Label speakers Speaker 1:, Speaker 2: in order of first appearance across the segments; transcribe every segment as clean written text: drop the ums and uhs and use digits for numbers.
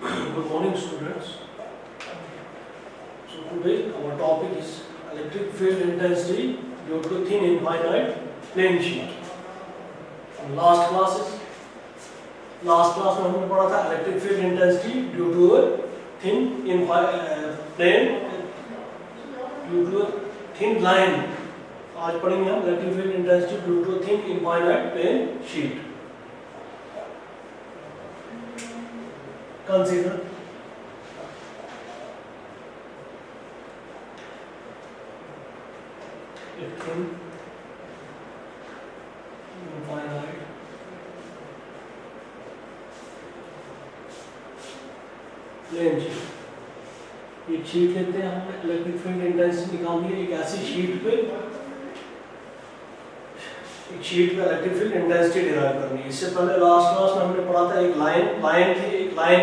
Speaker 1: Good morning, students. So today our topic is electric field intensity due to thin infinite plane sheet. Last class में हमने पढ़ा था electric field intensity due to thin plane due to thin line. आज पढ़ेंगे हम electric field intensity due to thin infinite plane sheet. Consider a thin infinite plane sheet. एक sheet लेते हैं, हमने इलेक्ट्रिक फील्ड इंटेंसिटी निकालनी है. एक ऐसी शीट पे इलेक्ट्रिक फील्ड इंटेंसिटी डिराइव करनी है. इससे पहले लास्ट क्लास में हमने पढ़ा था एक लाइन थी, एक लाइन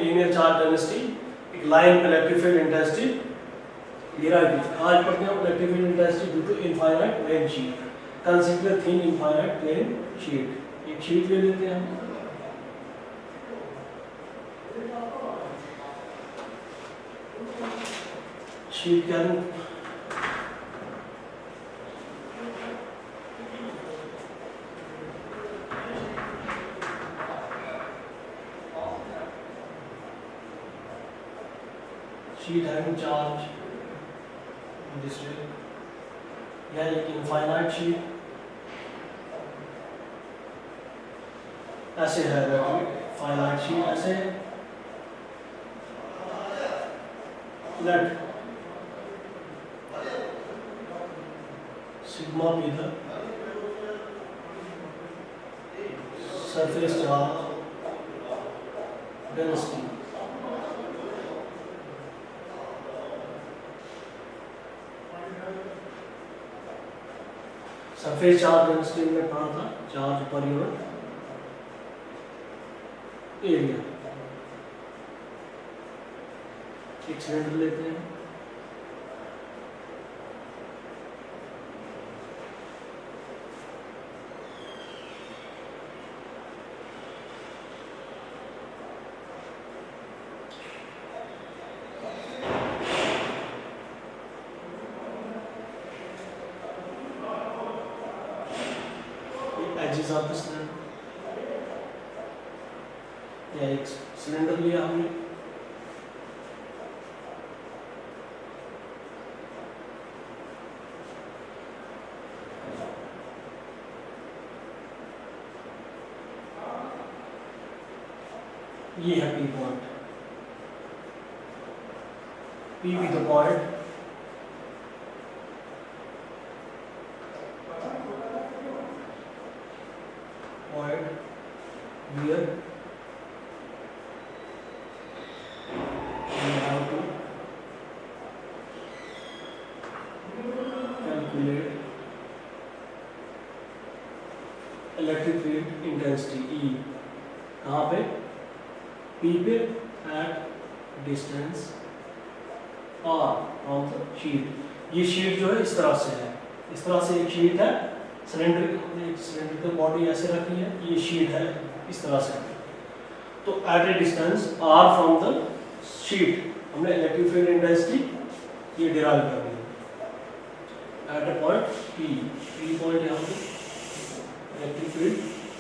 Speaker 1: लीनियर चार्ज डेंसिटी, एक लाइन पे इलेक्ट्रिक फील्ड इंटेंसिटी डिराइव की. आज पढ़ते हैं electric field intensity due to infinite plane sheet. Consider thin infinite plane sheet. एक शीट ले लेते हैं हम. शीट क्या है? Sheet having charge this way. यह एक इनफाइनाइट शीट ऐसे है. फाइनाइट शीट ऐसे let sigma be the surface charge density. Surface charge density में पढ़ा था चार्ज पर यूनिट एरिया. एक सिलेंडर लेते हैं. Axes of the cylinder. या एक सिलेंडर लिया हमने. ये है पी पॉइंट. पी भी the point where we have to calculate electric field intensity E. कहाँ पे? P पे at distance R from the sheet. ये शीट जो है इस तरह से है. इस तरह से एक शीट है. सिलेंड्रिकल बॉडी ऐसे रखी है. ये शीट है इस तरह से. तो at a distance R from the sheet हमने इलेक्ट्रिक फील्ड इंटेंसिटी ये डिराइव करनी है at a point P. P point यहाँ पे electric field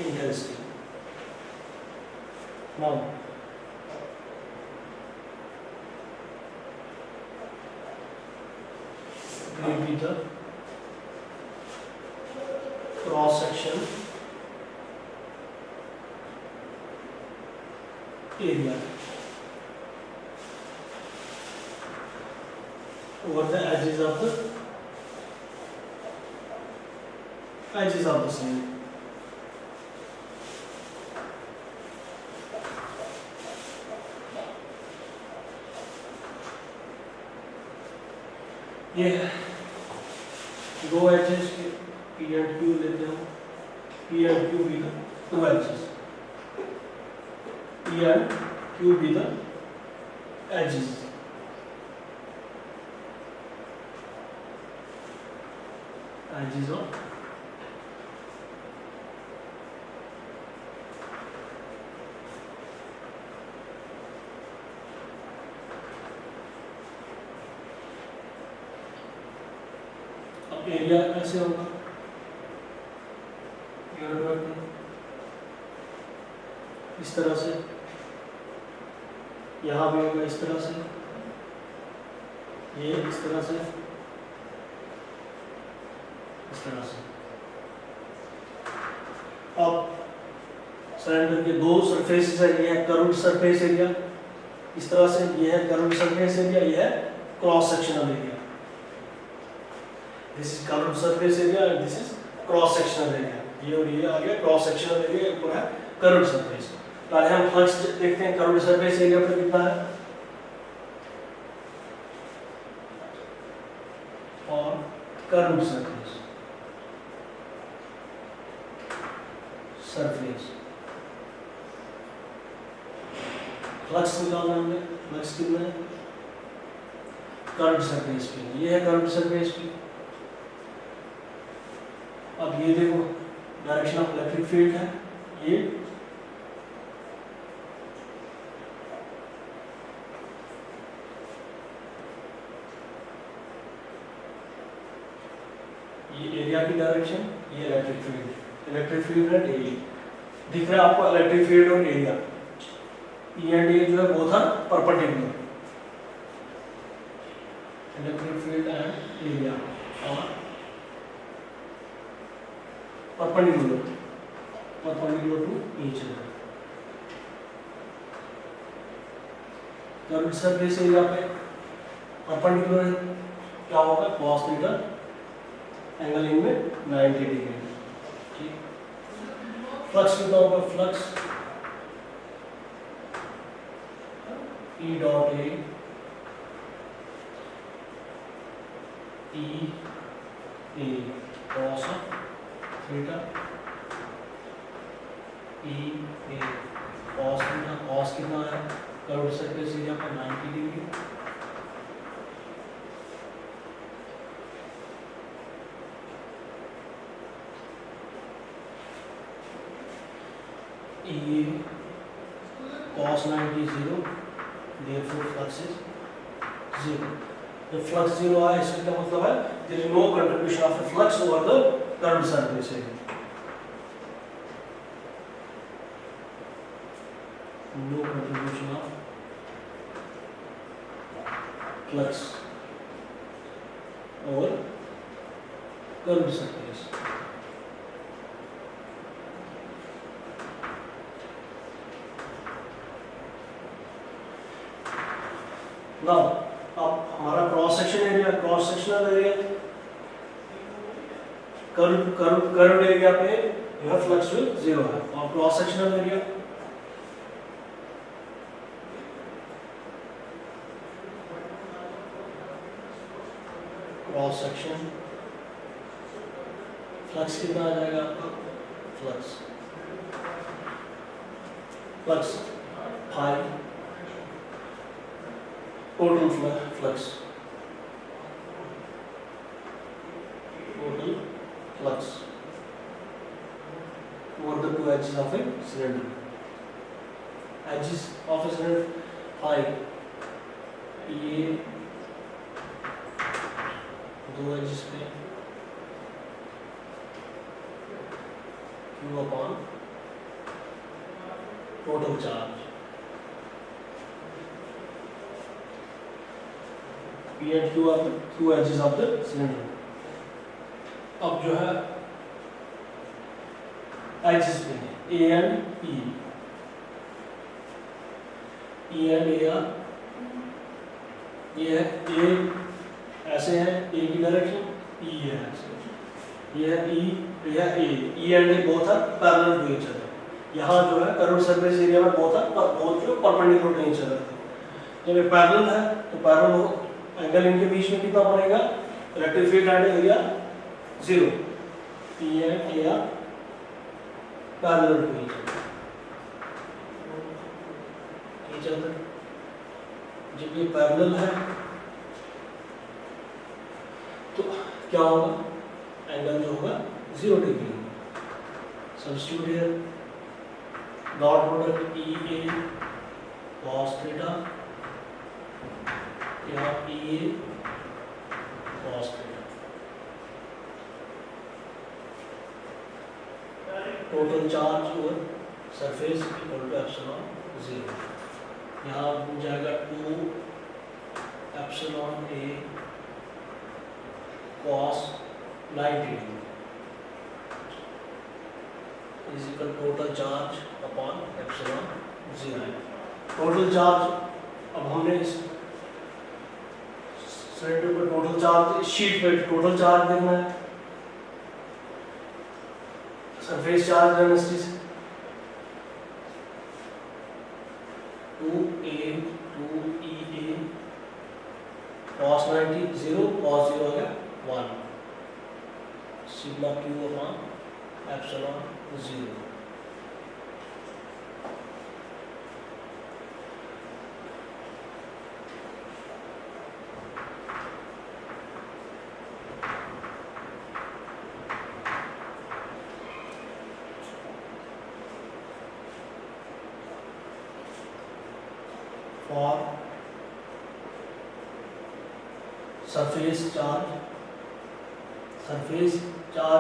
Speaker 1: intensity. Now be the cross section area over the edges of the same. ये दो edges P and Q लेते हैं. P and Q be the two edges. P and Q be the edges. Edges of अब area ऐसे होगा, इस तरह से, यहाँ भी होगा इस तरह से, ये इस तरह से, इस तरह से। अब सिलेंडर के दो सरफेसेस है, ये है कर्व्ड सरफेस एरिया इस तरह से, ये है कर्व्ड सरफेस एरिया, ये है cross sectional area. This is curved surface area and this is cross sectional area. ये और ये आ गया क्रॉस सेक्शनल एरिया, ऊपर है कर्व्ड सरफेस। पहले हम फ्लक्स देखते हैं कर्व्ड सरफेस एरिया पर कितना है, और कर्व्ड सरफेस फ्लक्स निकालना है हमें, फ्लक्स कितना है कर्व्ड सरफेस पे, ये है कर्व्ड सरफेस पे। अब ये देखो डायरेक्शन ऑफ इलेक्ट्रिक फील्ड है, ये एरिया की डायरेक्शन, ये इलेक्ट्रिक फील्ड है ये दिख रहा है आपको, इलेक्ट्रिक फील्ड और एरिया, ई एंड ए जो है both are perpendicular, electric field and area are perpendicular to each other. Curved surface area पे परपेंडिकुलर है, क्या होगा cos थीटा एंगल इनमें 90 डिग्री। ठीक, फ्लक्स कितना होगा, flux E dot A cos theta cos theta, cos कितना है कर्व्ड सरफेस एरिया पर 90 degree, E cos 90 0, therefore flux is 0। जब फ्लक्स 0 आया इसका क्या मतलब है, there is no contribution of the flux over the curved surface area, no contribution of flux over curved surface। Now अब हमारा cross sectional area curved area पे यह फ्लक्स जो 0 है, और cross sectional area cross section flux कितना आ जाएगा आपका, flux phi total flux over the two edges of a cylinder, edges of a cylinder phi, ये दो edges पे Q upon total charge, P and Q are the two edges of the cylinder। अब जो है edges पे A and E, E and A are, ये है A ऐसे है, A की डायरेक्शन, E है ऐसे, ये है E, ये है A, E and A both are parallel to each other। यहाँ जो है कर्व्ड सरफेस एरिया में both जो परपेंडिकुलर टू ईच अदर, जब ये पैरेलल है तो पैरेलल हो, एंगल इनके बीच में कितना बनेगा, electric field and area 0, E and A are parallel to each other। जब ये पैरेलल है तो क्या होगा, एंगल जो होगा 0 डिग्री। Substitute here, dot product E A cos theta या E A cos थीटा, total charge over surface equal to epsilon 0। यहाँ बन जाएगा 2 epsilon A cos 90 is equal total charge upon epsilon 0। Total charge, अब हमने इस सिलेंडर पर टोटल चार्ज, शीट पे टोटल चार्ज देखना है सरफेस चार्ज डेंसिटी से। 2a 2EA cos 90 0 cos 0 हो गया 1 sigma q upon epsilon 0। for surface charge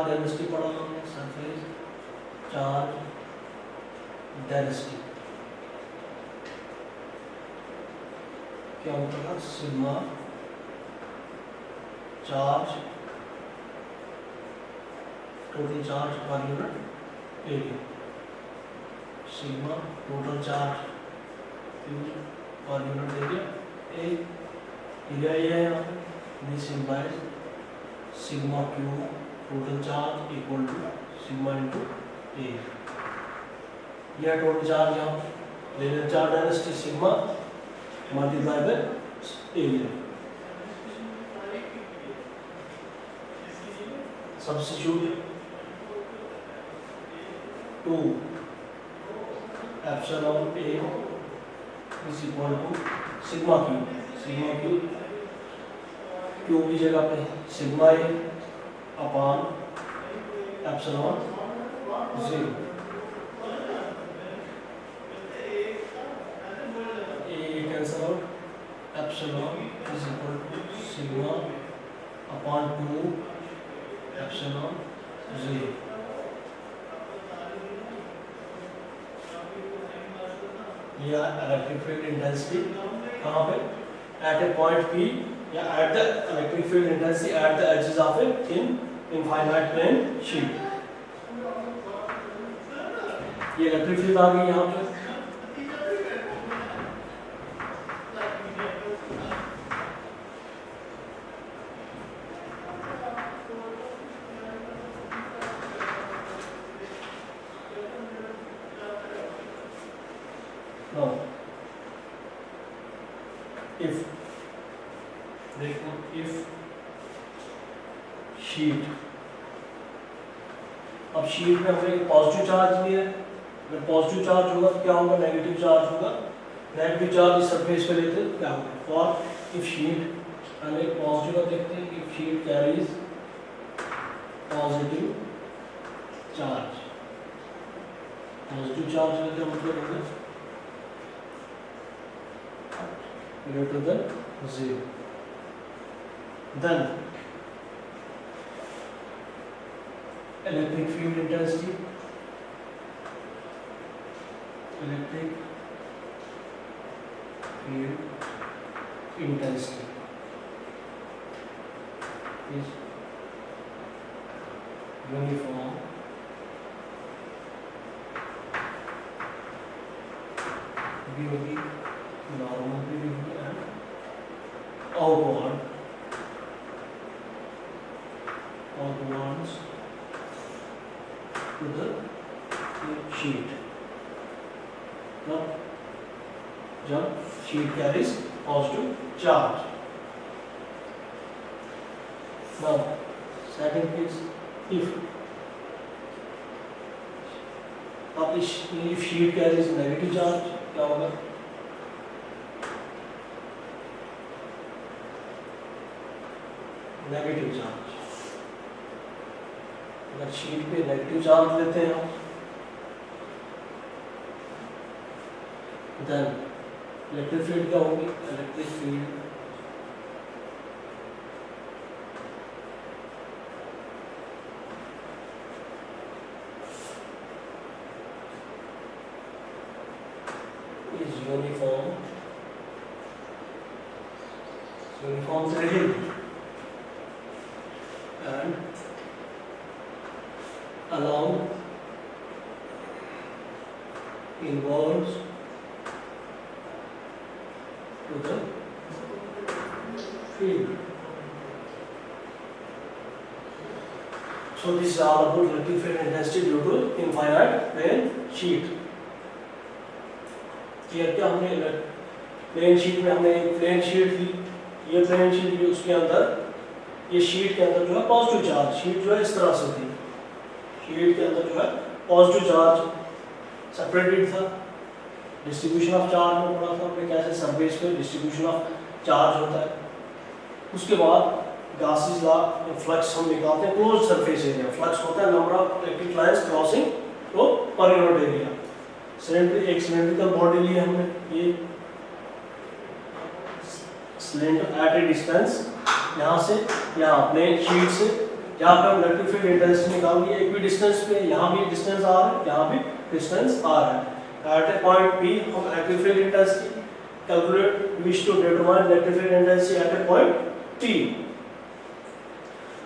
Speaker 1: density पढ़ा हमने, surface charge density क्या होता है, sigma charge total charge per unit area, sigma total charge per unit area area ये है यहाँ पे। This implies sigma Q total charge equal to sigma into A. यह टोटल चार्ज यहाँ लेने charge density sigma multiply by area. Substitute 2 epsilon A is equal to sigma Q Q की जगह पे sigma A upon epsilon 0। A cancel out, epsilon is equal to sigma upon 2 epsilon 0। या electric field intensity कहाँ पे, at a point P या at the electric field intensity at the axes of a infinite plane sheet. ये electric field आ गई यहाँ पे। Now, if sheet, अब शीट में हमने पॉजिटिव चार्ज लिया है, अगर पॉजिटिव चार्ज होगा तो क्या होगा, नेगेटिव चार्ज होगा। नेगेटिव चार्ज इस सरफेस पे लेते हैं क्या होगा, फॉर इफ शीट, पहले पॉजिटिव का देखते हैं, if sheet carries positive charge, positive charge का क्या मतलब होगा, greater than 0, then electric field intensity is uniform भी होगी, नॉर्मल भी होगी and outwards to the sheet। जब sheet carries positive charge। Now second is if sheet carries negative charge क्या होगा, नेगेटिव चार्ज। अगर शीट पे नेगेटिव चार्ज लेते हैं हम, देन इलेक्ट्रिक फील्ड क्या होगी, electric field is uniform to रहेगी and allow involves to the field. So this is all about electric field intensity due to infinite plane sheet. Clear? क्या हमने plane sheet में हमने एक प्लेन शीट ली, ये plane sheet ली, उसके अंदर ये शीट के अंदर जो है पॉजिटिव चार्ज, शीट जो है इस तरह से थी, शीट के अंदर जो है पॉजिटिव चार्ज सेपरेटेड था, डिस्ट्रीब्यूशन ऑफ चार्ज में पढ़ा था हमने कैसे सरफेस पे डिस्ट्रीब्यूशन ऑफ चार्ज होता है। उसके बाद गासेस लॉ फ्लक्स हम निकालते हैं क्लोज सरफेस एरिया, फ्लक्स होता है number of electric lines crossing तो पर यूनिट एरिया। एक सिलेंड्रिकल बॉडी ली हमने, ये सिलेंडर एट ए डिस्टेंस, यहाँ से यहाँ प्लेन शीट से जहाँ पे हम इलेक्ट्रिक फील्ड इंटेंसिटी निकाल लिए एक भी डिस्टेंस पे, यहाँ भी डिस्टेंस आ रहा है, यहाँ भी डिस्टेंस आ रहा है। एट ए पॉइंट P हम electric field intensity calculate wish to determine electric field intensity at a point P।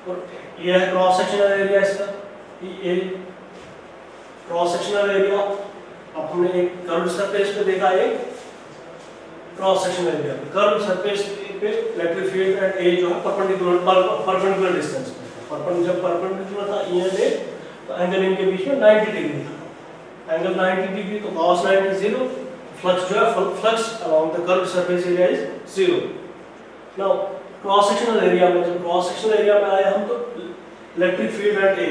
Speaker 1: और ये है क्रॉस सेक्शनल एरिया इसका, ये क्रॉस सेक्शनल एरिया। अब हमने एक कर्व्ड सरफेस पे देखा, एक क्रॉस सेक्शनल एरिया पे कर्व्ड सरफेस पे इलेक्ट्रिक फील्ड एट ए जो है परपेंडिकुलर डिस्टेंस पे, जब परपेंडिकुलर था ई एंड ए तो एंगल इनके बीच में 90 डिग्री था, एंगल 90 डिग्री तो cos 90 0, फ्लक्स जो है flux along the curved surface area is 0। Now cross sectional area में, जब क्रॉस सेक्शनल एरिया में आए हम तो electric field at A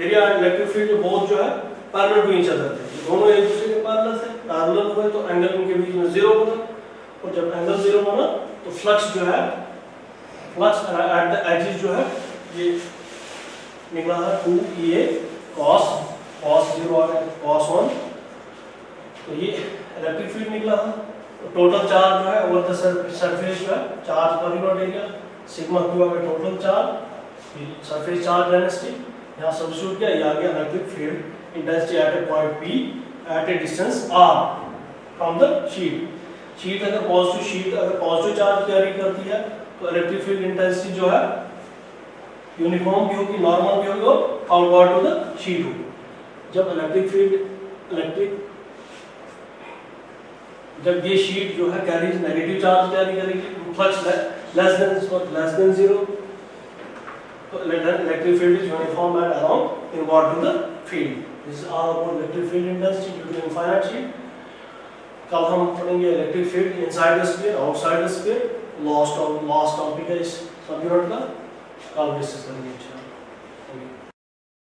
Speaker 1: area and electric field both जो है पैरेलल टू ईच अदर थे, दोनों एक दूसरे के पैरेलल हुए तो एंगल उनके बीच में 0 बना, और जब एंगल 0 बना तो फ्लक्स जो है फ्लक्स एट द एजेस जो है ये निकला है 2EA cos 0 आ गया cos 1, तो ये इलेक्ट्रिक फील्ड निकला है। तो टोटल चार्ज जो है ओवर द सरफेस जो है charge per unit area sigma Q आ गया total charge, surface charge density यहाँ सब्स्टिट्यूट किया, ये आ गया electric field intensity at a point P at a distance r from the sheet. Sheet अगर पॉजिटिव चार्ज कैरी करती है तो इलेक्ट्रिक फील्ड इंटेंसिटी जो है यूनिफॉर्म भी होगी, नॉर्मल भी होगी और आउटवर्ड टू द शीट होगी। जब जब ये शीट जो है कैरी नेगेटिव चार्ज कैरी करेगी, फ्लक्स लेस देन 0, तो electric field is uniform and around inward to the field. This is all about electric field intensity due to infinite sheet. कल हम पढ़ेंगे electric field inside the sphere, outside the sphere, last topic है इस सब unit का, कल discuss करेंगे।